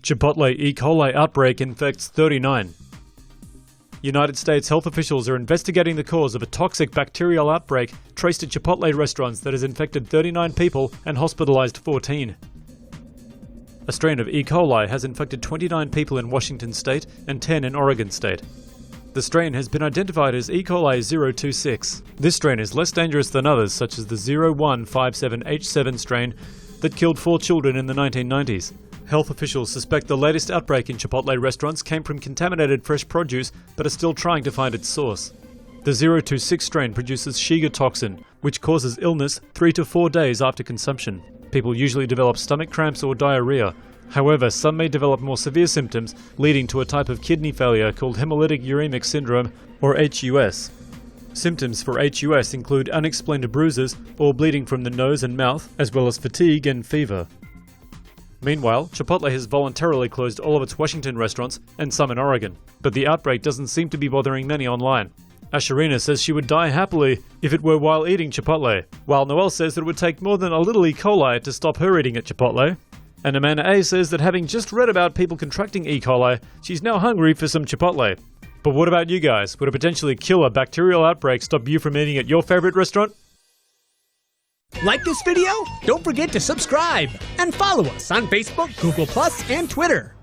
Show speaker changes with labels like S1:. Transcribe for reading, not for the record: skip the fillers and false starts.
S1: Chipotle E. coli outbreak infects 39. United States health officials are investigating the cause of a toxic bacterial outbreak traced to Chipotle restaurants that has infected 39 people and hospitalized 14. A strain of E. coli has infected 29 people in Washington state and 10 in Oregon state. The strain has been identified as E. coli 026. This strain is less dangerous than others, such as the 0157H7 strain that killed 4 children in the 1990s. Health officials suspect the latest outbreak in Chipotle restaurants came from contaminated fresh produce, but are still trying to find its source. The 026 strain produces Shiga toxin, which causes illness 3 to 4 days after consumption. People usually develop stomach cramps or diarrhea. However, some may develop more severe symptoms, leading to a type of kidney failure called hemolytic-uremic syndrome, or HUS. Symptoms for HUS include unexplained bruises or bleeding from the nose and mouth, as well as fatigue and fever. Meanwhile, Chipotle has voluntarily closed all of its Washington restaurants and some in Oregon, but the outbreak doesn't seem to be bothering many online. Asherina says she would die happily if it were while eating Chipotle, while Noelle says that it would take more than a little E. coli to stop her eating at Chipotle. And Amanda A says that having just read about people contracting E. coli, she's now hungry for some Chipotle. But what about you guys? Would a potentially killer bacterial outbreak stop you from eating at your favorite restaurant?
S2: Like this video? Don't forget to subscribe and follow us on Facebook, Google+, and Twitter.